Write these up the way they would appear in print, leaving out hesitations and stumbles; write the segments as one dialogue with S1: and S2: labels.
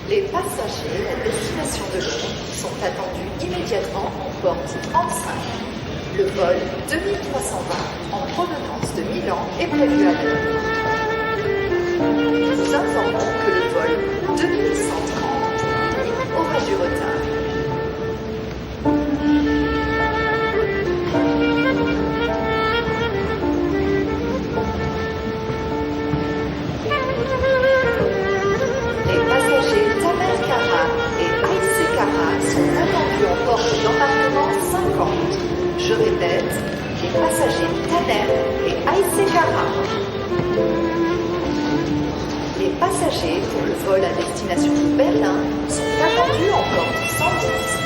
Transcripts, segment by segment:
S1: Les passagers à destination de Londres sont attendus immédiatement en porte 35. Le vol 2320 en provenance de Milan est prévu à l'heure. Nous informons que le vol 2130 aura du retard. Les passagers Tamer Kara et Aïssé Kara sont attendus en porte d'embarquement 50. Je répète, les passagers Tamer et Aïssé Kara. Les passagers pour le vol à destination de Berlin sont attendus en porte 110.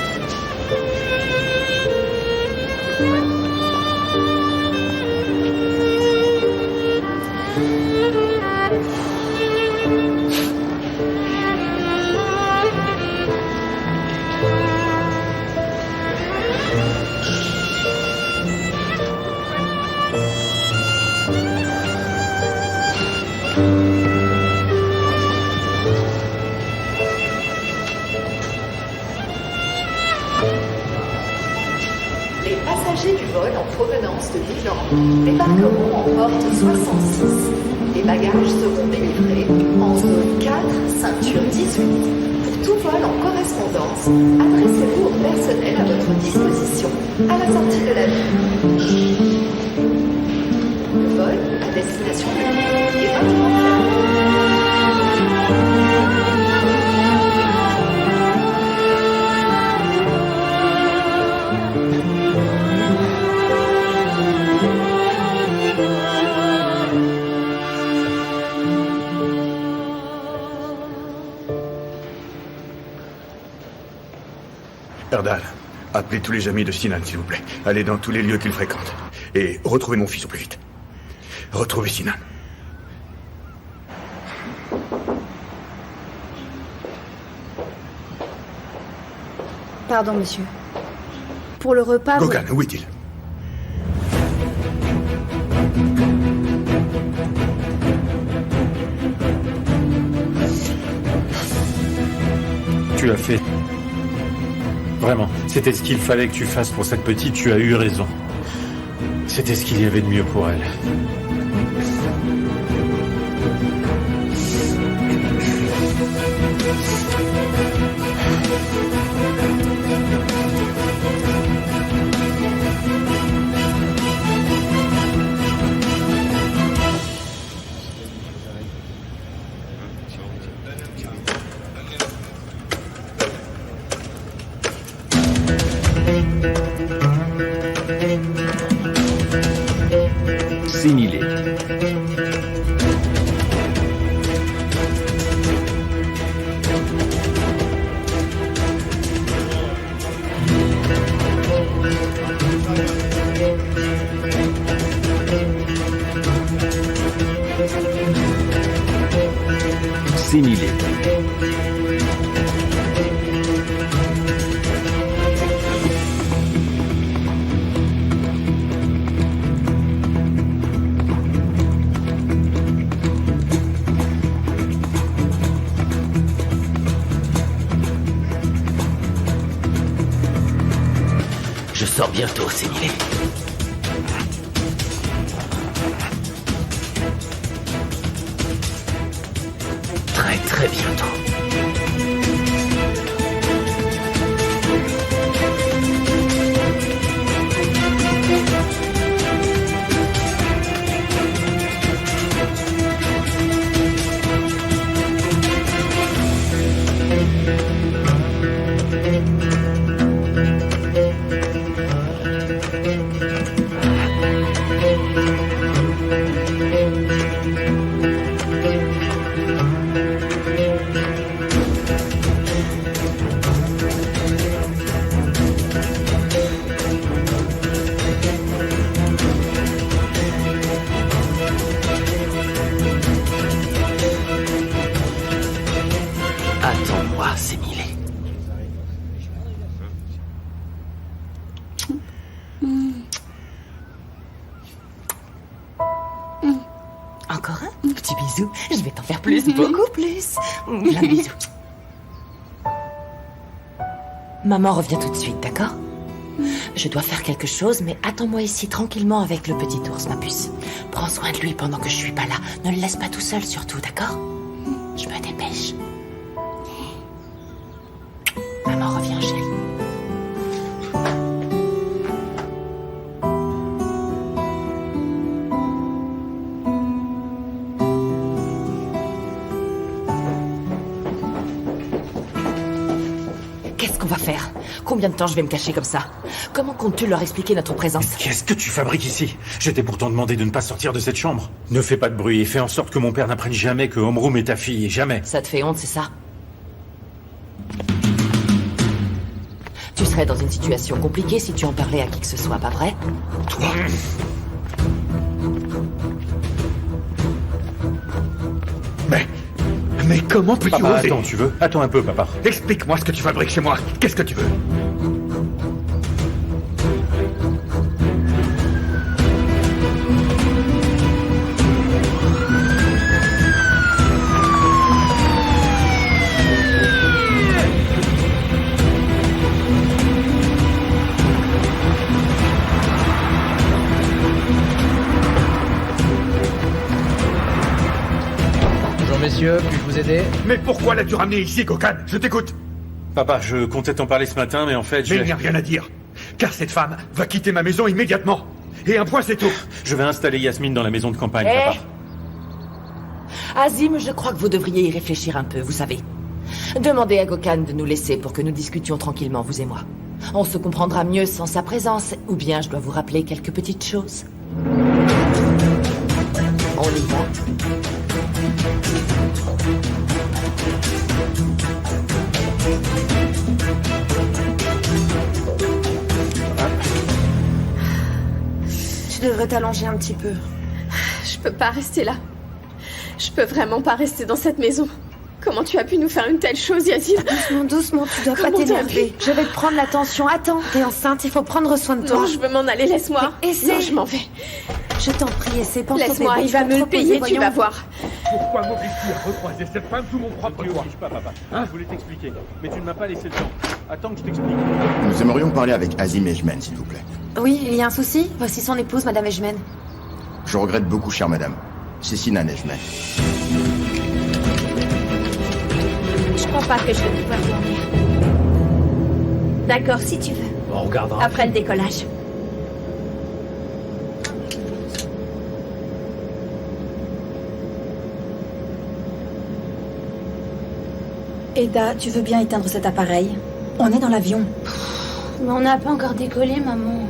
S1: Les passagers du vol en provenance de Milan débarqueront en porte 66. Les bagages seront délivrés en zone 4, ceinture 18. Pour tout vol en correspondance, adressez-vous au personnel à votre disposition à la sortie de l'avion. Le vol à destination de Lyon est maintenant fermé.
S2: Erdal, appelez tous les amis de Sinan, s'il vous plaît. Allez dans tous les lieux qu'il fréquente. Et retrouvez mon fils au plus vite. Retrouvez Sinan.
S3: Pardon, monsieur. Pour le repas...
S2: Gogan, où est-il?
S4: Tu l'as fait. Vraiment, c'était ce qu'il fallait que tu fasses pour cette petite, tu as eu raison. C'était ce qu'il y avait de mieux pour elle.
S5: Similé. Similé. Je sors bientôt, Similé. Très très bientôt. Attends-moi, Similé.
S6: Encore un petit bisou. Je vais t'en faire plus, beaucoup plus. Un bisou. Maman revient tout de suite, d'accord? Je dois faire quelque chose, mais attends-moi ici tranquillement avec le petit ours, ma puce. Prends soin de lui pendant que je suis pas là. Ne le laisse pas tout seul surtout, d'accord? Je me dépêche. Maman revient, chérie. Qu'est-ce qu'on va faire? Combien de temps je vais me cacher comme ça? Comment comptes-tu leur expliquer notre présence?
S4: Qu'est-ce que tu fabriques ici? J'étais pourtant demandé de ne pas sortir de cette chambre. Ne fais pas de bruit et fais en sorte que mon père n'apprenne jamais que Homeroom est ta fille, jamais.
S6: Ça te fait honte, c'est ça? Tu serais dans une situation compliquée si tu en parlais à qui que ce soit, pas vrai?
S2: Toi? Mais comment peux-tu
S4: Papa,
S2: oser?
S4: attends, tu veux? Attends un peu, papa.
S2: Explique-moi ce que tu fabriques chez moi. Qu'est-ce que tu veux?
S7: Bonjour messieurs, puis-je vous aider?
S2: Mais pourquoi l'as-tu ramené ici, Gokan? Je t'écoute.
S4: Papa, je comptais t'en parler ce matin, mais en fait,
S2: Mais il n'y a rien à dire. Car cette femme va quitter ma maison immédiatement. Et un point, c'est tout.
S4: Je vais installer Yasmine dans la maison de campagne,
S6: Eh
S4: papa.
S6: Azim, je crois que vous devriez y réfléchir un peu, vous savez. Demandez à Gokan de nous laisser pour que nous discutions tranquillement, vous et moi. On se comprendra mieux sans sa présence, ou bien je dois vous rappeler quelques petites choses. On y va.
S3: Tu devrais t'allonger un petit peu.
S8: Je peux pas rester là. Je peux vraiment pas rester dans cette maison. Comment tu as pu nous faire une telle chose, Yazid?
S3: Doucement, doucement, tu dois pas
S8: Comment t'as
S3: t'énerver. Je vais te prendre l'attention. Attends, t'es enceinte, il faut prendre soin de toi.
S8: Non, je veux m'en aller, laisse-moi.
S3: Mais essaie.
S8: Non, je m'en vais.
S3: Je t'en prie, essaie. Pense
S8: Laisse-moi, il va me le payer, tu vas voir.
S2: Pourquoi m'obliges-tu à recroiser cette femme sous mon propre
S4: Ne
S2: toit?
S4: oblige pas, papa. Je voulais t'expliquer, mais tu ne m'as pas laissé le temps. Attends que je t'explique.
S9: Nous aimerions parler avec Azim Ejmen, s'il vous plaît.
S3: Oui, il y a un souci. Voici son épouse, Madame Ejmen.
S9: Je regrette beaucoup, chère madame. C'est Sinan Ejmen.
S8: Je crois pas que je vais pouvoir dormir. D'accord, si tu veux.
S7: On regardera.
S8: Après le décollage.
S10: Eda, tu veux bien éteindre cet appareil? On est dans l'avion.
S3: Mais on n'a pas encore décollé, maman.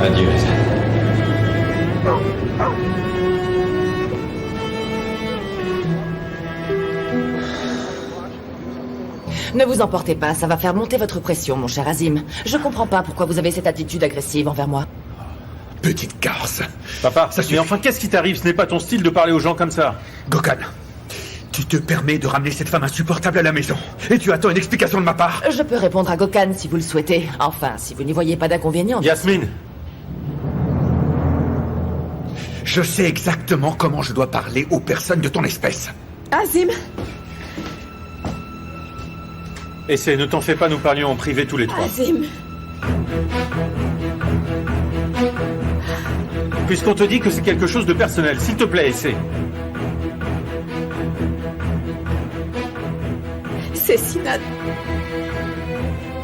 S7: Adieu, Eza.
S6: Ne vous emportez pas, ça va faire monter votre pression, mon cher Azim. Je comprends pas pourquoi vous avez cette attitude agressive envers moi.
S2: Petite garce.
S4: Papa,
S2: Ça suffit.
S4: mais enfin, qu'est-ce qui t'arrive? Ce n'est pas ton style de parler aux gens comme ça.
S2: Gokan, tu te permets de ramener cette femme insupportable à la maison. Et tu attends une explication de ma part.
S6: Je peux répondre à Gokan si vous le souhaitez. Enfin, si vous n'y voyez pas d'inconvénient.
S4: Yasmine,
S2: Je sais exactement comment je dois parler aux personnes de ton espèce.
S8: Azim,
S4: essaie, ne t'en fais pas, nous parlions en privé tous les trois.
S8: Azim.
S4: Puisqu'on te dit que c'est quelque chose de personnel, s'il te plaît, essaie.
S8: C'est Sinan.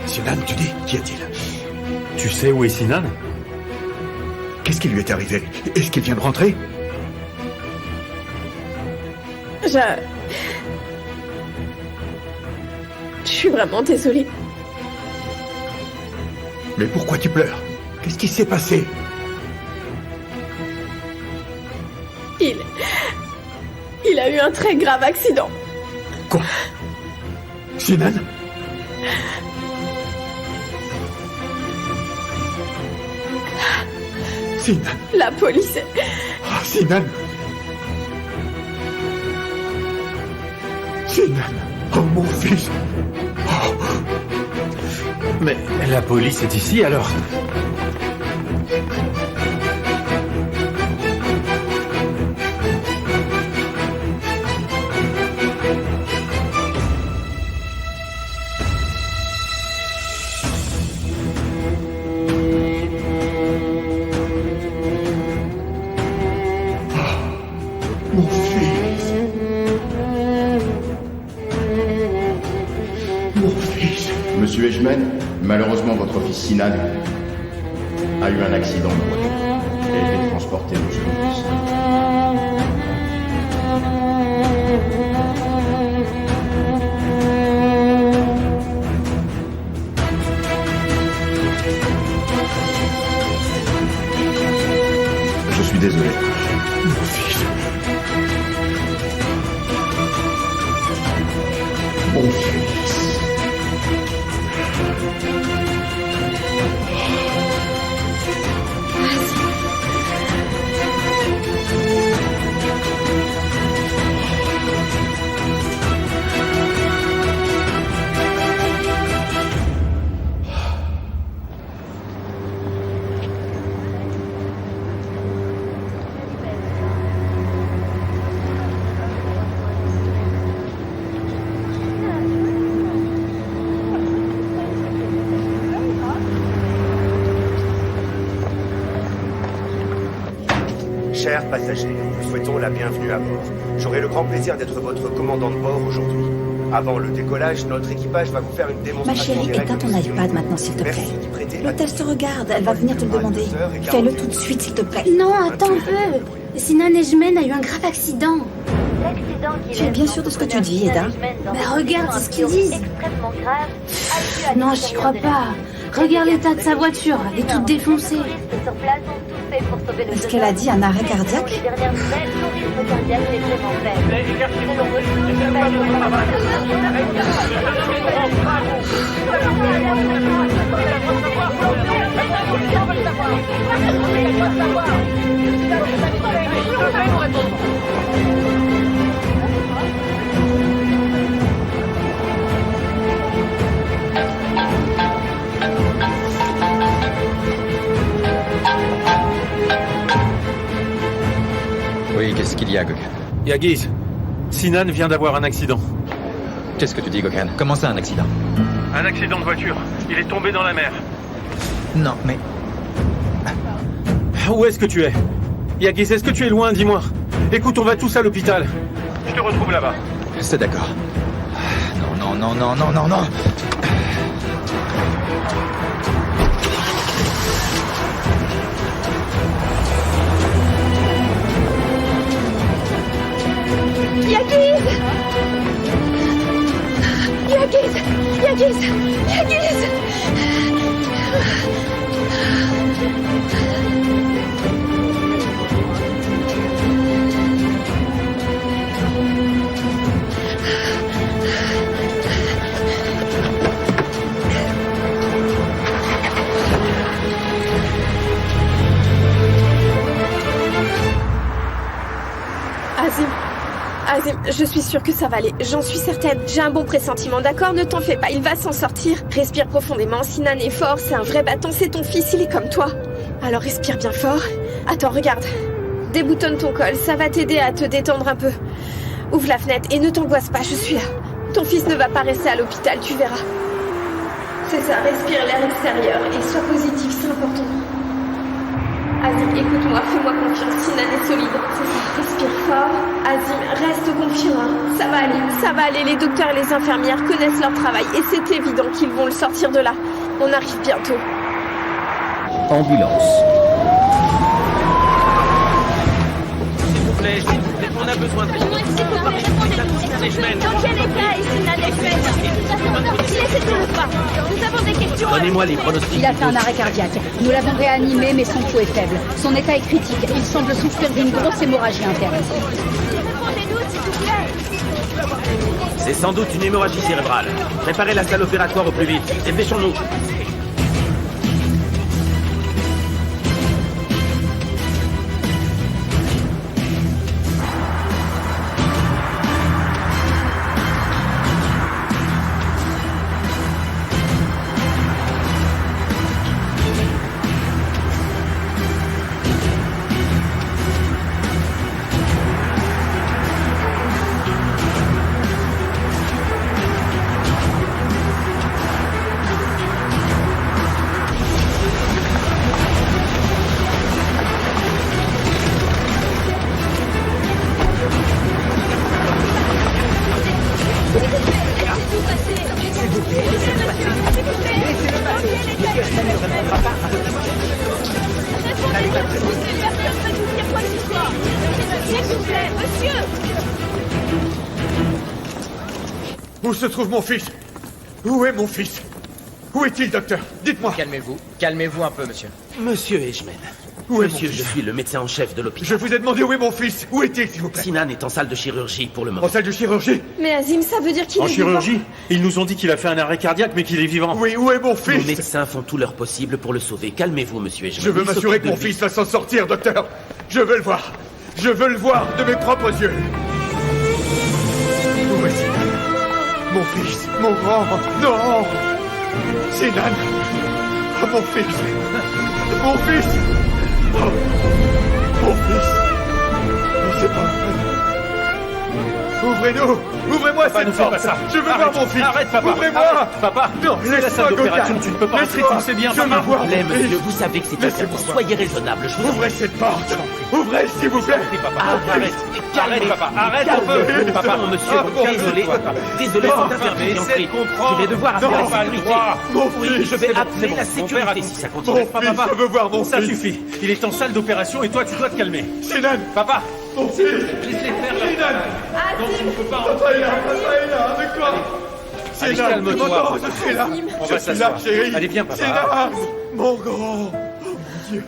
S2: Sinan, tu dis? Qu'y a-t-il?
S4: Tu sais où est Sinan?
S2: Qu'est-ce qui lui est arrivé? Est-ce qu'il vient de rentrer?
S8: Je suis vraiment désolée.
S2: Mais pourquoi tu pleures? Qu'est-ce qui s'est passé?
S8: Il a eu un très grave accident.
S2: Quoi? Sinan?
S8: La police.
S2: Ah, Sinan! Sinan. Oh, mon fils.
S4: Mais la police est ici alors?
S2: Mon fils. Mon fils.
S9: Monsieur Edgeman, malheureusement votre fils Sinan a eu un accident de voiture et a été transporté au secours. Je suis désolé.
S2: Mon fils. Mon fils.
S11: Chers passagers, nous souhaitons la bienvenue à bord. J'aurai le grand plaisir d'être votre commandant de bord aujourd'hui. Avant le décollage, notre équipage va vous faire une
S10: Ma
S11: démonstration
S10: chérie,
S11: directe
S10: éteins ton
S11: de
S10: iPad maintenant, s'il te plaît.
S11: Merci d'y prêter
S10: L'hôtesse te regarde, elle va venir te le demander. Fais-le tout de suite, s'il te plaît.
S3: Non, attends un peu. Sinan Edgeman a eu un grave accident.
S10: Tu es bien sûr de ce que tu dis, Eda?
S3: Bah regarde ce qu'ils disent. Non, j'y crois pas. Regarde l'état de sa voiture, elle est toute défoncée.
S10: Est-ce qu'elle a dit un arrêt cardiaque?
S7: Oui, qu'est-ce qu'il y a, Gokhan?
S4: Yagiz, Sinan vient d'avoir un accident.
S7: Qu'est-ce que tu dis, Gokhan? Comment ça, un accident?
S4: Un accident de voiture. Il est tombé dans la mer.
S7: Non, mais...
S4: Où est-ce que tu es? Yagiz, est-ce que tu es loin? Dis-moi. Écoute, on va tous à l'hôpital. Je te retrouve là-bas.
S7: C'est d'accord. Non, non, non, non, non, non, non.
S8: Yagiz! Yagiz! Yagiz! Yagiz! Azim, je suis sûre que ça va aller, j'en suis certaine. J'ai un bon pressentiment, d'accord? Ne t'en fais pas, il va s'en sortir. Respire profondément, Sinan est fort, c'est un vrai bâton, c'est ton fils, il est comme toi. Alors respire bien fort. Attends, regarde. Déboutonne ton col, ça va t'aider à te détendre un peu. Ouvre la fenêtre et ne t'angoisse pas, je suis là. Ton fils ne va pas rester à l'hôpital, tu verras. C'est ça, respire l'air extérieur et sois positif, c'est important. Azim, écoute-moi, fais-moi confiance, Sinan est solide. C'est ça, respire fort. Azim, reste confiant. Ça va aller, les docteurs et les infirmières connaissent leur travail et c'est évident qu'ils vont le sortir de là. On arrive bientôt.
S5: Ambulance. S'il vous plaît, on a besoin de...
S8: Dans quel état est Sinan Edgeman? Laissez-le le pas. Nous avons des questions.
S5: Donnez-moi les pronostics.
S12: Il a fait un arrêt cardiaque. Nous l'avons réanimé, mais son pouls est faible. Son état est critique. Il semble souffrir d'une grosse hémorragie interne.
S8: Répondez-nous, s'il vous plaît.
S5: C'est sans doute une hémorragie cérébrale. Préparez la salle opératoire au plus vite. Dépêchons-nous.
S2: Où se trouve mon fils? Où est mon fils? Où est-il, docteur? Dites-moi.
S7: Calmez-vous un peu, monsieur.
S5: Monsieur Ejmen.
S2: Où est mon
S5: Monsieur,
S2: fils?
S5: je suis le médecin en chef de l'hôpital.
S2: Je vous ai demandé où est mon fils. Où est-il, s'il vous plaît?
S5: Sinan est en salle de chirurgie pour le moment.
S2: En salle de chirurgie?
S8: Mais Azim, ça veut dire qu'il est
S4: En
S8: vivant.
S4: chirurgie, ils nous ont dit qu'il a fait un arrêt cardiaque, mais qu'il est vivant.
S2: Oui, où est mon
S5: Nos
S2: fils?
S5: médecins font tout leur possible pour le sauver. Calmez-vous, monsieur Ejmen.
S2: Je veux
S5: Il
S2: m'assurer
S5: s'occupe
S2: que mon
S5: de lui.
S2: fils va s'en sortir, docteur. Je veux le voir. Je veux le voir de mes propres yeux. Où est Sinan? Mon fils, mon grand. Non. Sinan. Oh, mon fils. Mon fils. Oh. Mon fils. Non, c'est pas vrai. Ouvrez-nous. Ouvrez-moi
S4: Papa,
S2: cette
S4: ne fais pas
S2: porte.
S4: ça.
S2: Je veux
S4: Arrête.
S2: voir mon fils.
S4: Arrête, papa.
S2: Ouvrez-moi.
S4: Arrête, papa.
S2: Non,
S4: C'est la
S2: laisse-moi,
S4: salle d'opération,
S2: Gotham.
S4: tu ne peux pas rentrer, tu
S2: Laisse-moi.
S4: le sais bien,
S2: Je veux
S4: papa.
S2: voir mon
S5: Plaît, monsieur,
S2: fils.
S5: vous savez que c'est
S2: Laissez-moi
S5: interdit.
S2: voir.
S5: Soyez raisonnable, je vous en
S2: Ouvrez
S5: prie.
S2: cette porte. Ouvrez, s'il vous plaît.
S4: Arrête, papa. Arrête un peu.
S5: Papa, mon monsieur, désolé. Désolé, c'est interdit d'entrer. Je vais devoir appeler la sécurité. Oui, je vais appeler la sécurité si ça
S2: Mon
S5: continue.
S2: fils, je veux voir mon
S4: Ça
S2: fils.
S4: suffit. Il est en salle d'opération et toi, tu dois te calmer.
S2: Sinan.
S4: Papa,
S2: Mon fils.
S4: laisse-les faire leur
S2: Sinan.
S4: Non, tu ne peux pas rentrer.
S2: Papa est là, avec toi.
S4: Allez,
S2: Sinan,
S4: calme-toi.
S2: non, je suis là.
S4: On
S2: Je
S4: va
S2: suis là,
S4: s'asseoir.
S2: chérie.
S4: Allez, viens, papa.
S2: Sinan, mon grand. Oh, mon Dieu.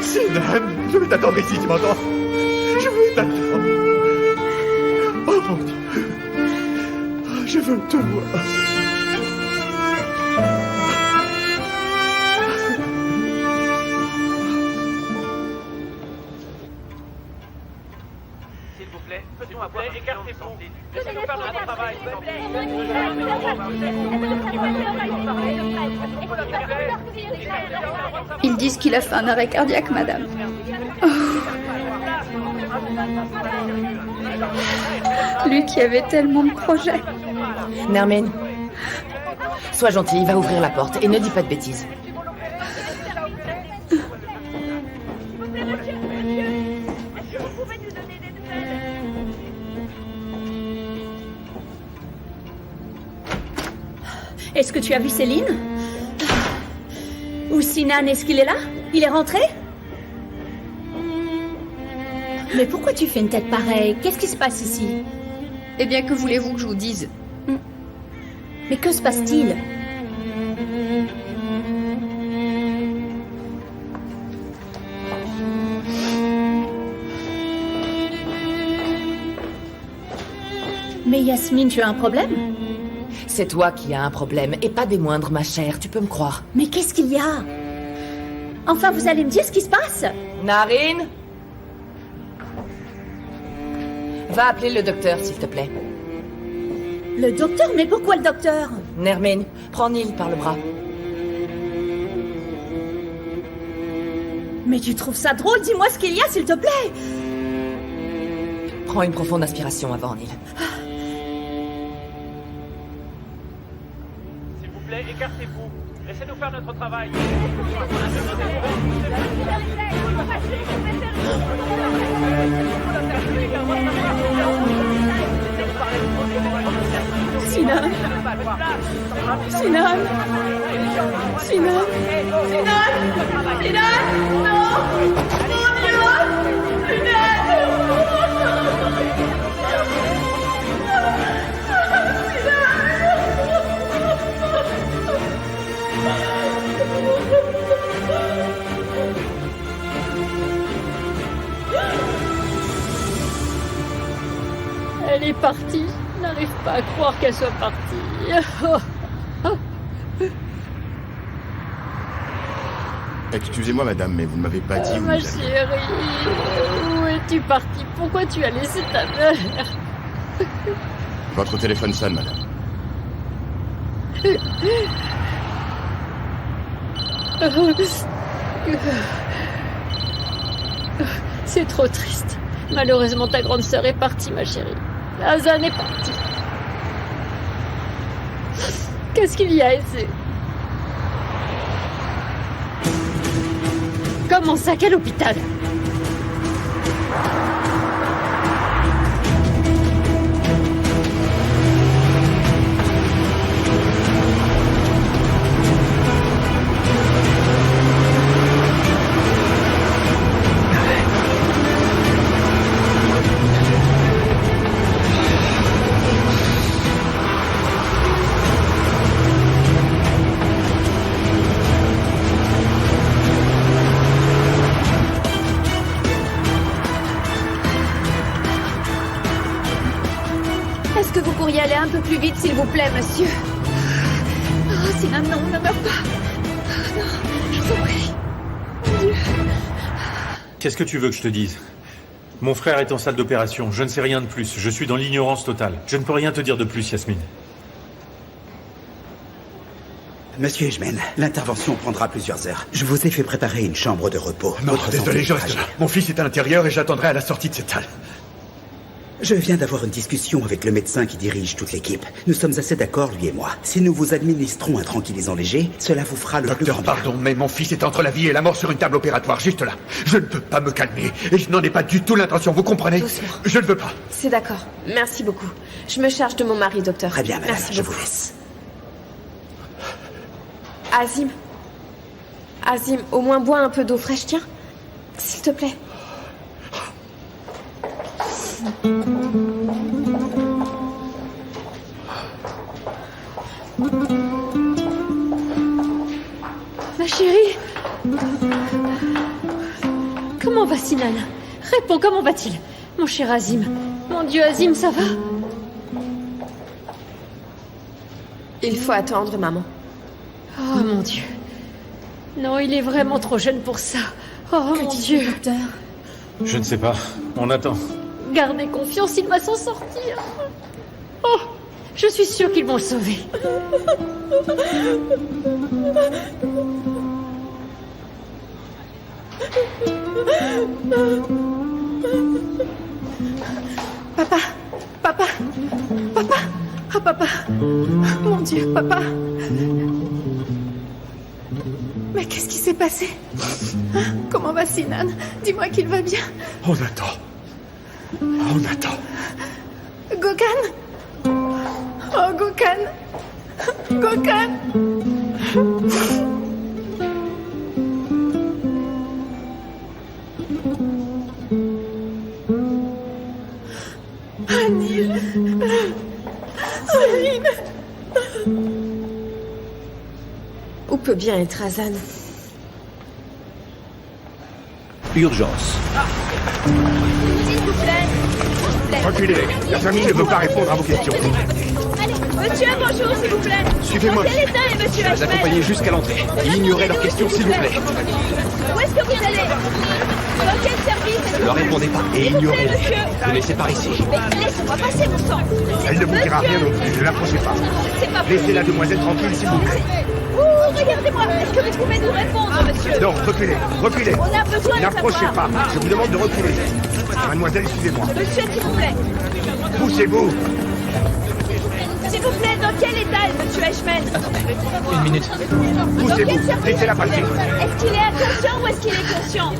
S2: Sinan, je vais t'attendre ici, tu m'entends? Je vais t'attendre. Oh, mon Dieu. Je veux te voir.
S5: S'il vous plaît, faisons un point. Écartez-vous. Laissez-nous faire notre travail.
S12: Ils disent qu'il a fait un arrêt cardiaque, madame. Oh. Lui qui avait tellement de projets.
S6: Nermine, sois gentille, va ouvrir la porte et ne dis pas de bêtises.
S12: Est-ce que tu as vu Céline? Ou Sinan, est-ce qu'il est là? Il est rentré? Mais pourquoi tu fais une tête pareille? Qu'est-ce qui se passe ici?
S13: Eh bien, que voulez-vous que je vous dise?
S12: Mais que se passe-t-il? Mais Yasmine, tu as un problème?
S6: C'est toi qui as un problème, et pas des moindres, ma chère, tu peux me croire.
S12: Mais qu'est-ce qu'il y a? Enfin, vous allez me dire ce qui se passe?
S6: Narine? Va appeler le docteur, s'il te plaît.
S12: Le docteur? Mais pourquoi le docteur?
S6: Nermine, prends Neil par le bras.
S12: Mais tu trouves ça drôle? Dis-moi ce qu'il y a, s'il te plaît!
S6: Prends une profonde inspiration avant, Neil.
S5: S'il vous plaît, écartez-vous. Laissez-nous faire notre travail.
S12: Sinan! Sinan! Sinan! Sinan! Sinan! Non! Mon Dieu! Elle est partie. Je n'arrive pas à croire qu'elle soit partie.
S9: Excusez-moi, madame, mais vous ne m'avez pas dit où
S12: Ma
S9: vous alliez.
S12: chérie, où es-tu partie? Pourquoi tu as laissé ta mère?
S9: Votre téléphone sonne, madame.
S12: C'est trop triste. Malheureusement, ta grande sœur est partie, ma chérie. Hazan est partie. Qu'est-ce qu'il y a, Essé? Comment ça? Quel hôpital?
S8: aller un peu plus vite, s'il vous plaît, monsieur. Oh, Sinan, non, ne meurs pas. Oh, non, je vous en prie. Mon Dieu.
S4: Qu'est-ce que tu veux que je te dise? Mon frère est en salle d'opération. Je ne sais rien de plus. Je suis dans l'ignorance totale. Je ne peux rien te dire de plus, Yasmine.
S14: Monsieur Ejmen, l'intervention prendra plusieurs heures. Je vous ai fait préparer une chambre de repos.
S2: Non,
S14: Votre
S2: désolé, je
S14: santé
S2: reste là.
S14: fragile.
S2: Mon fils est à l'intérieur et j'attendrai à la sortie de cette salle.
S14: Je viens d'avoir une discussion avec le médecin qui dirige toute l'équipe. Nous sommes assez d'accord, lui et moi. Si nous vous administrons un tranquillisant léger, cela vous fera le plus
S2: Docteur,
S14: grand bien.
S2: pardon, mais mon fils est entre la vie et la mort sur une table opératoire, juste là. Je ne peux pas me calmer. Et je n'en ai pas du tout l'intention, vous comprenez?
S8: Doucement.
S2: Je ne veux pas.
S8: C'est d'accord. Merci beaucoup. Je me charge de mon mari, docteur.
S14: Très bien, madame,
S8: Merci
S14: je
S8: beaucoup.
S14: vous laisse.
S8: Azim. Azim, au moins bois un peu d'eau fraîche, tiens. S'il te plaît.
S3: Ma chérie. Comment va Sinan? Réponds, comment va-t-il? Mon cher Azim. Mon Dieu, Azim, ça va?
S8: Il faut attendre, maman.
S3: Oh mon Dieu. Non, il est vraiment trop jeune pour ça. Oh mon Dieu.
S4: Je ne sais pas. On attend.
S3: Gardez confiance, il va s'en sortir. Oh, je suis sûre qu'ils vont le sauver.
S8: Papa. Papa. Papa. Ah, papa. Mon Dieu, papa. Mais qu'est-ce qui s'est passé? Hein? Comment va Sinan? Dis-moi qu'il va bien.
S2: On attend. On attend.
S8: Gökhan? Oh, Gökhan. Gökhan. Anil. Aline. Où peut bien être Azan?
S11: Urgence.
S8: S'il vous plaît.
S2: Reculez. La famille ne veut pas répondre à vos questions.
S8: Monsieur, bonjour, s'il vous plaît.
S2: Suivez-moi.
S8: Dans quel état est monsieur
S11: Les
S8: Ashman?
S11: accompagner jusqu'à l'entrée. Et ignorez leurs questions, s'il vous plaît.
S8: Où est-ce que vous allez? Dans quel service est-ce que
S11: Ne leur
S8: vous-
S11: répondez pas et
S8: S'il vous plaît,
S11: ignorez-les.
S8: monsieur.
S11: Ne laissez pas ici.
S8: Mais laissez-moi passer, mon sang.
S2: Elle ne vous dira
S8: Monsieur.
S2: rien non plus. Ne l'approchez pas.
S8: C'est pas
S2: Laissez
S8: possible.
S2: la demoiselle tranquille, s'il vous plaît.
S8: Ouh, regardez-moi. Est-ce que vous pouvez nous répondre, monsieur?
S2: Non, reculez. Reculez.
S8: On a besoin de
S2: N'approchez pas.
S8: savoir.
S2: Je vous demande de reculer. Mademoiselle, suivez-moi.
S8: Monsieur, s'il vous plaît.
S2: Poussez-vous.
S8: S'il vous plaît, dans quel état est monsieur Ashman?
S11: Une minute.
S8: Dans quel
S2: Poussez-vous.
S8: service
S2: Laissez-la passer.
S8: Est-ce qu'il est inconscient ou est-ce qu'il est conscient?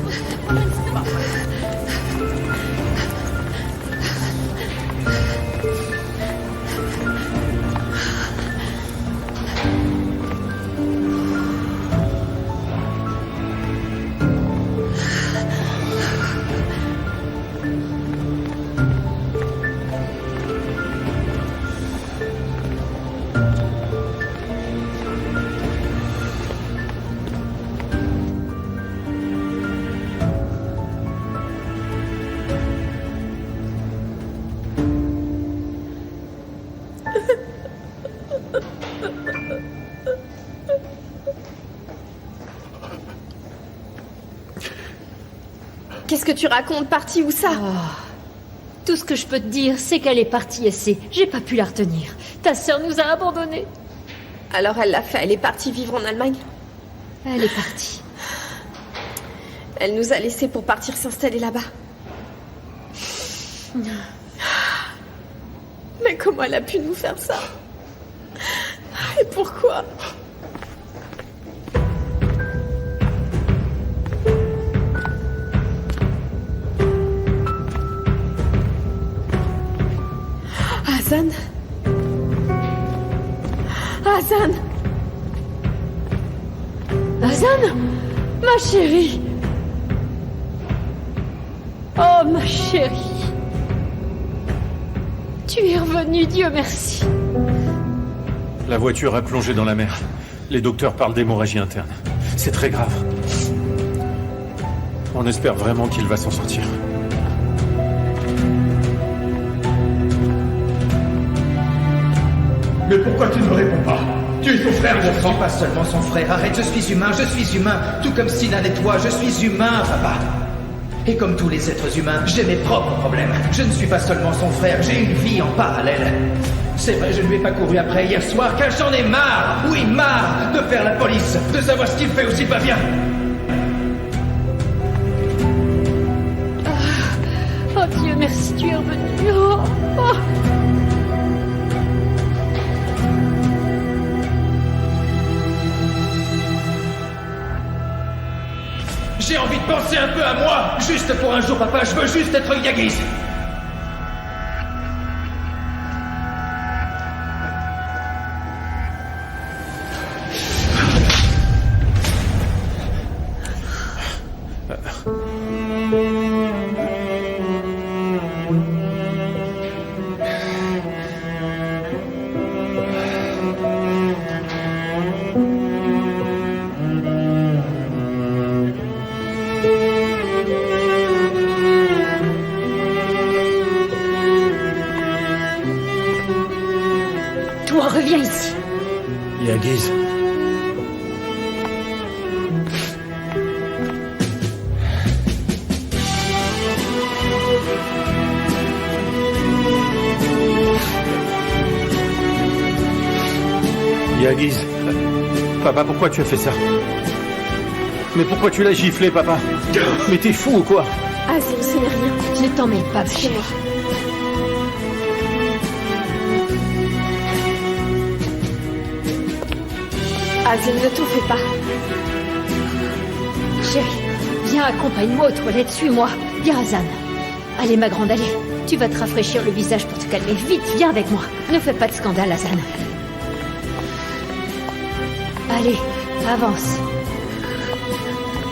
S8: Qu'est-ce que tu racontes? Parti où ça?
S3: Tout ce que je peux te dire, c'est qu'elle est partie et c'est... J'ai pas pu la retenir. Ta sœur nous a abandonnés.
S8: Alors elle l'a fait, elle est partie vivre en Allemagne?
S3: Elle est partie.
S8: Elle nous a laissés pour partir s'installer là-bas. Mais comment elle a pu nous faire ça? Et pourquoi? Azan? Azan?
S3: Azan, ma chérie. Oh, ma chérie. Tu es revenue, Dieu merci.
S4: La voiture a plongé dans la mer. Les docteurs parlent d'hémorragie interne. C'est très grave. On espère vraiment qu'il va s'en sortir.
S2: Mais pourquoi tu ne réponds pas? Tu es son frère,
S7: Je
S2: mon
S7: ne
S2: sang.
S7: suis pas seulement son frère, arrête, je suis humain, tout comme Sinan et toi, je suis humain, papa. Et comme tous les êtres humains, j'ai mes propres problèmes. Je ne suis pas seulement son frère, j'ai une vie en parallèle. C'est vrai, je ne lui ai pas couru après hier soir, car j'en ai marre, oui, marre de faire la police, de savoir ce qu'il fait ou s'il va bien.
S3: Oh Dieu, merci, tu es revenu. Oh, oh.
S7: J'ai envie de penser un peu à moi. Juste pour un jour, papa, je veux juste être Yagiz.
S3: Toi, reviens ici.
S4: Yagiz. Yagiz. Papa, pourquoi tu as fait ça? Mais pourquoi tu l'as giflé, papa? Mais t'es fou ou quoi?
S8: Azim, ce n'est rien.
S3: Ne t'en mêle pas, ma chérie.
S8: Azim, ne t'en fais pas.
S3: Chérie, viens, accompagne-moi aux toilettes, suis-moi. Viens, Azan. Allez, ma grande, allez. Tu vas te rafraîchir le visage pour te calmer. Vite, viens avec moi. Ne fais pas de scandale, Azan. Allez, avance.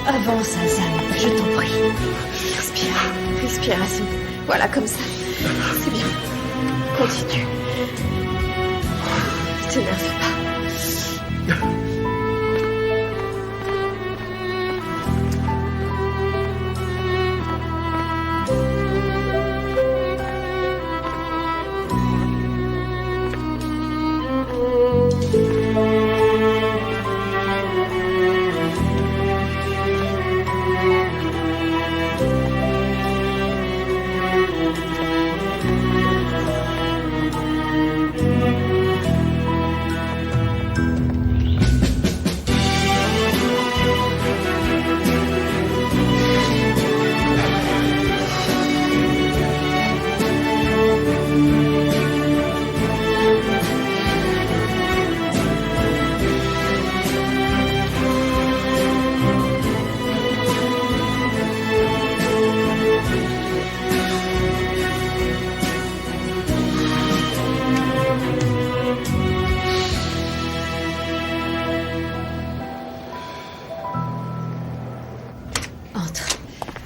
S3: Avance, Azan, je t'en prie.
S8: Respire, respire, Azim. Voilà, comme ça. C'est bien. Continue. Ne t'énerve pas.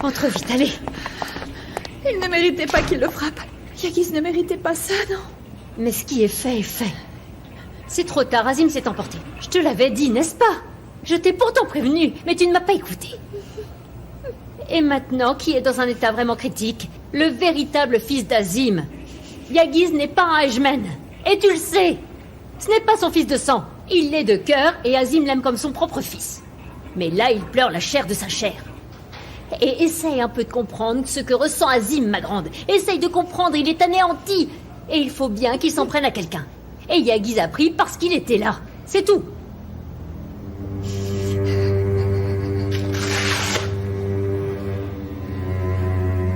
S3: Entre vite, allez.
S8: Il ne méritait pas qu'il le frappe. Yagiz ne méritait pas ça, non?
S3: Mais ce qui est fait est fait. C'est trop tard, Azim s'est emporté. Je te l'avais dit, n'est-ce pas? Je t'ai pourtant prévenu, mais tu ne m'as pas écouté. Et maintenant, qui est dans un état vraiment critique? Le véritable fils d'Azim. Yagiz n'est pas un Ajmen. Et tu le sais. Ce n'est pas son fils de sang. Il l'est de cœur et Azim l'aime comme son propre fils. Mais là, il pleure la chair de sa chair. Et essaye un peu de comprendre ce que ressent Azim, ma grande. Essaye de comprendre, il est anéanti. Et il faut bien qu'il s'en prenne à quelqu'un. Et Yagiz a pris parce qu'il était là. C'est tout.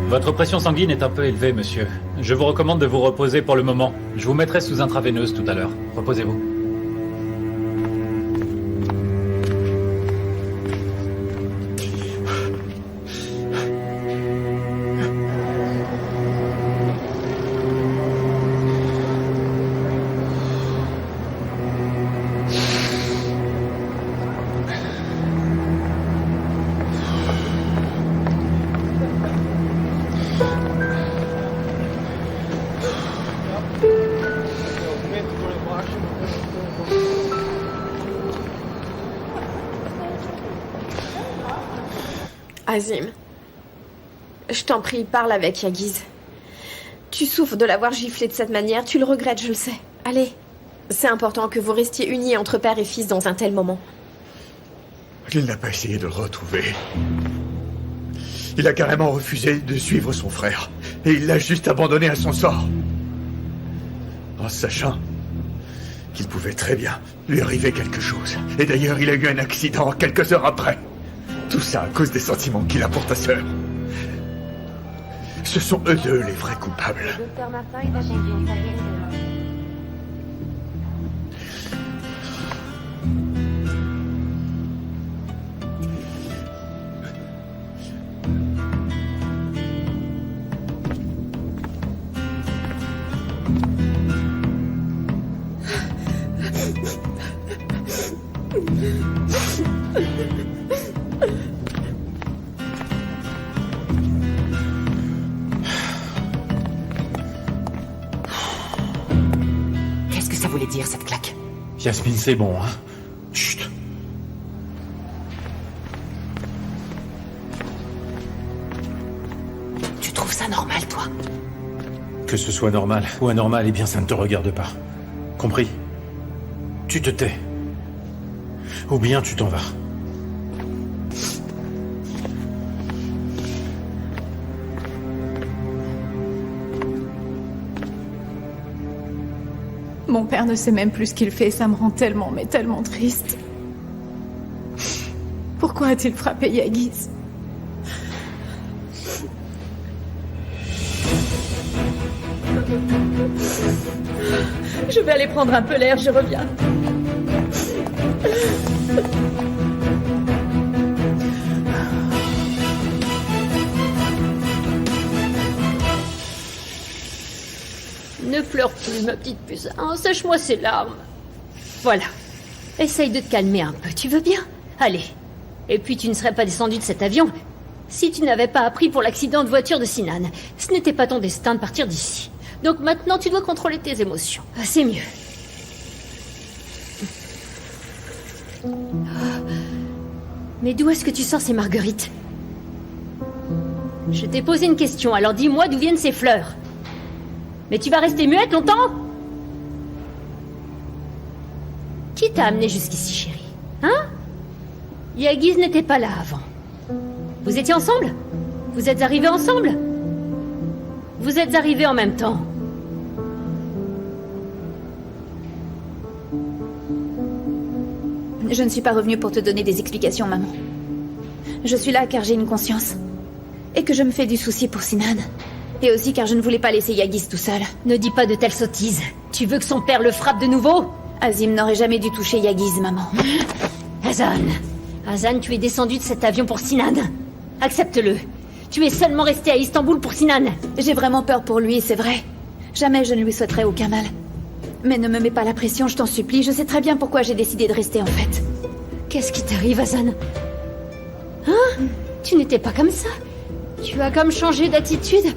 S15: Votre pression sanguine est un peu élevée, monsieur. Je vous recommande de vous reposer pour le moment. Je vous mettrai sous intraveineuse tout à l'heure. Reposez-vous.
S8: Azim, je t'en prie, parle avec Yagiz. Tu souffres de l'avoir giflé de cette manière, tu le regrettes, je le sais. Allez, C'est important que vous restiez unis entre père et fils dans un tel moment.
S2: Il n'a pas essayé de le retrouver. Il a carrément refusé de suivre son frère. Et il l'a juste abandonné à son sort. En sachant qu'il pouvait très bien lui arriver quelque chose. Et d'ailleurs, il a eu un accident quelques heures après. Tout ça à cause des sentiments qu'il a pour ta sœur. Ce sont eux deux les vrais coupables.
S6: Qu'est-ce que ça voulait dire, cette claque?
S4: Yasmine, c'est bon, hein. Chut.
S6: Tu trouves ça normal, toi?
S4: Que ce soit normal ou anormal, eh bien ça ne te regarde pas. Compris? Tu te tais. Ou bien tu t'en vas.
S16: Mon père ne sait même plus ce qu'il fait, ça me rend tellement, mais tellement triste. Pourquoi a-t-il frappé Yagis? Je vais aller prendre un peu l'air, je reviens.
S3: Ne pleure plus, ma petite puce. Hein, sèche-moi ces larmes. Voilà. Essaye de te calmer un peu, tu veux bien? Allez. Et puis tu ne serais pas descendu de cet avion si tu n'avais pas appris pour l'accident de voiture de Sinan. Ce n'était pas ton destin de partir d'ici. Donc maintenant, tu dois contrôler tes émotions. Ah, c'est mieux. Mais d'où est-ce que tu sors ces marguerites? Je t'ai posé une question, alors dis-moi d'où viennent ces fleurs. Mais tu vas rester muette longtemps? Qui t'a amené jusqu'ici, chérie? Hein? Yagis n'était pas là avant. Vous étiez ensemble? Vous êtes arrivés ensemble? Vous êtes arrivés en même temps.
S12: Je ne suis pas revenue pour te donner des explications, maman. Je suis là car j'ai une conscience. Et que je me fais du souci pour Sinan. Et aussi car je ne voulais pas laisser Yagis tout seul.
S3: Ne dis pas de telles sottises. Tu veux que son père le frappe de nouveau?
S12: Azim n'aurait jamais dû toucher Yagis, maman.
S3: Hazan, tu es descendu de cet avion pour Sinan. Accepte-le. Tu es seulement resté à Istanbul pour Sinan.
S12: J'ai vraiment peur pour lui, c'est vrai. Jamais je ne lui souhaiterais aucun mal. Mais ne me mets pas la pression, je t'en supplie. Je sais très bien pourquoi j'ai décidé de rester, en fait.
S3: Qu'est-ce qui t'arrive, Hazan? Hein? Tu n'étais pas comme ça. Tu as comme changé d'attitude.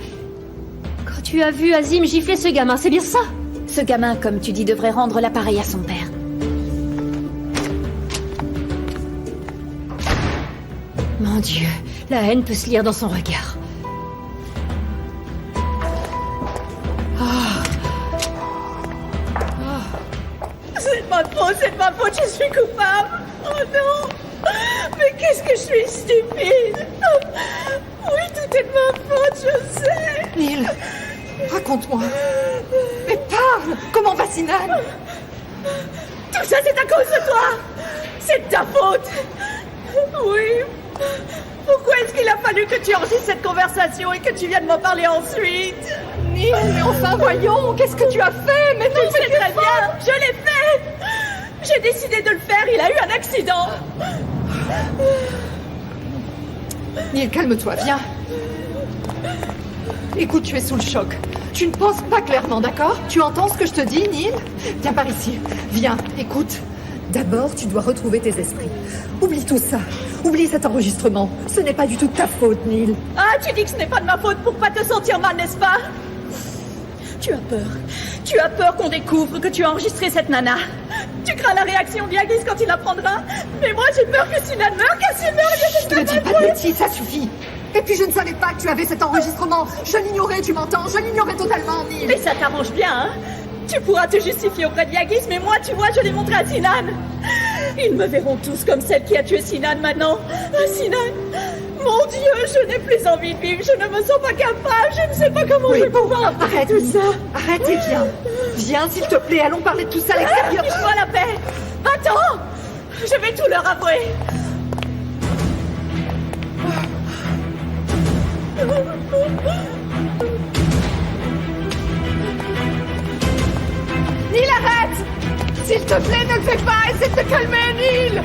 S3: Quand tu as vu Azim gifler ce gamin, c'est bien ça?
S12: Ce gamin, comme tu dis, devrait rendre l'appareil à son père.
S3: Mon Dieu, la haine peut se lire dans son regard.
S16: C'est de ma faute, je suis coupable. Oh non! Mais qu'est-ce que je suis stupide! Oui, tout est de ma faute, je sais!
S1: Neil, raconte-moi. Mais parle! Comment va Sinan?
S16: Tout ça, c'est à cause de toi! C'est de ta faute! Oui! Pourquoi est-ce qu'il a fallu que tu enregistres cette conversation et que tu viennes m'en parler ensuite?
S1: Neil, mais enfin, voyons, qu'est-ce que tu as fait? Mais
S16: tu sais très bien, je l'ai fait! J'ai décidé de le faire, il a eu un accident!
S1: Neil, calme-toi, viens. Écoute, tu es sous le choc. Tu ne penses pas clairement, d'accord? Tu entends ce que je te dis, Neil? Viens par ici. Viens, écoute. D'abord, tu dois retrouver tes esprits. Oublie tout ça. Oublie cet enregistrement. Ce n'est pas du tout ta faute, Neil.
S16: Ah, tu dis que ce n'est pas de ma faute pour pas te sentir mal, n'est-ce pas? Tu as peur. Tu as peur qu'on découvre que tu as enregistré cette nana. Tu crains la réaction de Yagis quand il apprendra. Mais moi, j'ai peur que Sinan meure,
S1: Je ne dis pas de bêtises, ça suffit. Et puis je ne savais pas que tu avais cet enregistrement. Je l'ignorais, tu m'entends? Je l'ignorais totalement, Neil.
S16: Mais ça t'arrange bien, hein? Tu pourras te justifier auprès de Yagis, mais moi, tu vois, je l'ai montré à Sinan. Ils me verront tous comme celle qui a tué Sinan maintenant. Ah, Sinan, mon Dieu, je n'ai plus envie de vivre, je ne me sens pas capable, je ne sais pas comment je vais pouvoir
S1: arrête
S16: tout ça.
S1: Arrêtez, viens. Viens, s'il te plaît, allons parler de tout ça à l'extérieur.
S16: Fiche-moi la paix. Attends, je vais tout leur avouer.
S1: Neil, arrête! S'il te plaît, ne le fais pas, essaie de te calmer, Neil!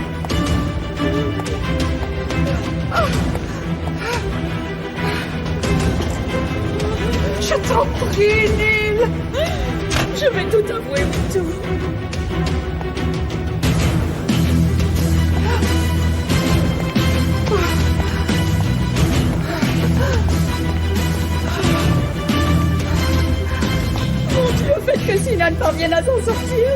S1: Je t'en prie, Neil!
S16: Je vais tout avouer, tout. Mon Dieu, faites que Sinan parvienne à s'en sortir.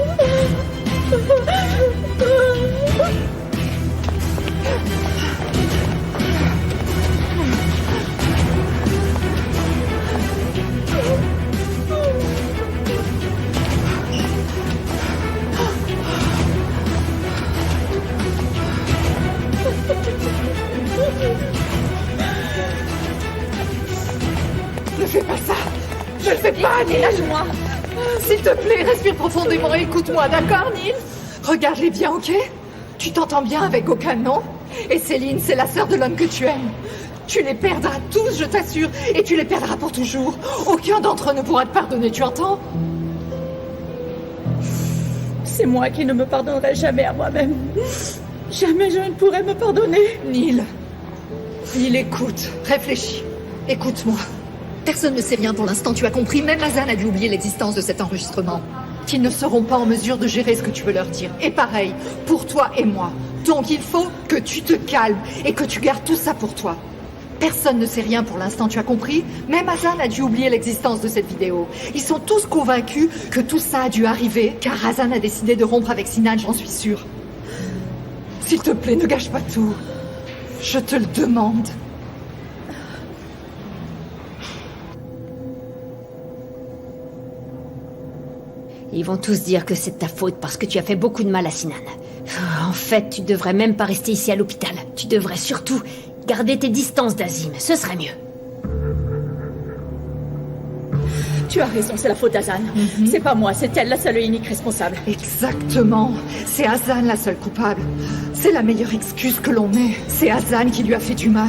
S1: Ne fais pas ça! Je ne fais pas, Neil!
S16: Lâche-moi!
S1: S'il te plaît, respire profondément et écoute-moi, d'accord, Neil? Regarde-les bien, ok? Tu t'entends bien avec Okan, non? Et Céline, c'est la sœur de l'homme que tu aimes. Tu les perdras tous, je t'assure, et tu les perdras pour toujours. Aucun d'entre eux ne pourra te pardonner, tu entends?
S16: C'est moi qui ne me pardonnerai jamais à moi-même. Jamais je ne pourrai me pardonner.
S1: Neil, écoute, réfléchis. Écoute-moi. Personne ne sait rien pour l'instant, tu as compris. Même Hazan a dû oublier l'existence de cet enregistrement. Qu'ils ne seront pas en mesure de gérer ce que tu veux leur dire. Et pareil, pour toi et moi. Donc il faut que tu te calmes et que tu gardes tout ça pour toi. Personne ne sait rien pour l'instant, tu as compris? Même Hazan a dû oublier l'existence de cette vidéo. Ils sont tous convaincus que tout ça a dû arriver, car Hazan a décidé de rompre avec Sinan, j'en suis sûre. S'il te plaît, ne gâche pas tout. Je te le demande.
S3: Ils vont tous dire que c'est de ta faute parce que tu as fait beaucoup de mal à Sinan. En fait, tu devrais même pas rester ici à l'hôpital. Tu devrais surtout garder tes distances d'Azim. Ce serait mieux.
S16: Tu as raison, c'est la faute d'Hazan. C'est pas moi, c'est elle la seule et unique responsable.
S1: Exactement. C'est Hazan la seule coupable. C'est la meilleure excuse que l'on ait. C'est Hazan qui lui a fait du mal.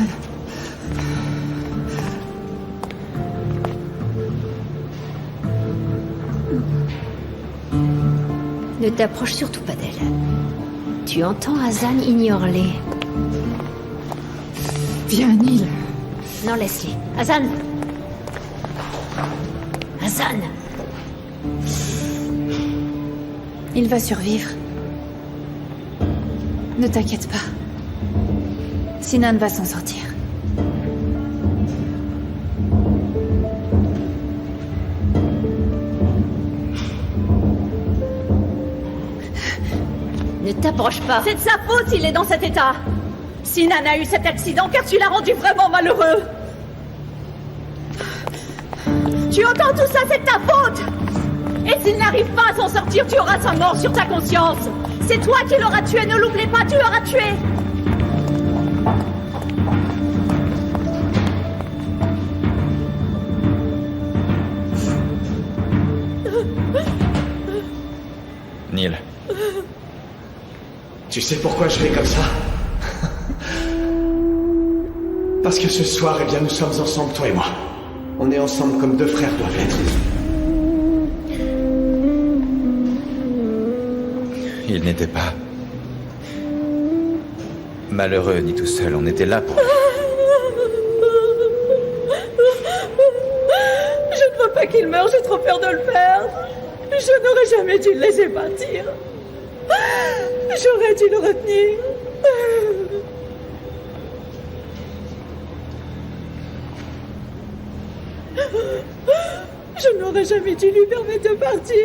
S3: Ne t'approche surtout pas d'elle. Tu entends, Hazan, ignore-les.
S1: Viens, Neil.
S3: Non, laisse-les. Hazan! Hazan!
S12: Il va survivre. Ne t'inquiète pas. Sinan va s'en sortir.
S3: Ne t'approche pas.
S16: C'est de sa faute s'il est dans cet état. Sinan a eu cet accident car tu l'as rendu vraiment malheureux. Tu entends tout ça, c'est de ta faute. Et s'il n'arrive pas à s'en sortir, tu auras sa mort sur ta conscience. C'est toi qui l'auras tué, ne l'oublie pas, tu l'auras tué.
S11: Neil. Tu sais pourquoi je vais comme ça? Parce que ce soir, eh bien, nous sommes ensemble, toi et moi. On est ensemble comme deux frères doivent l'être.
S17: Il n'était pas malheureux ni tout seul, on était là pour lui.
S16: Je ne veux pas qu'il meure, j'ai trop peur de le perdre. Je n'aurais jamais dû le laisser partir. J'aurais dû le retenir. Je n'aurais jamais dû lui permettre de partir.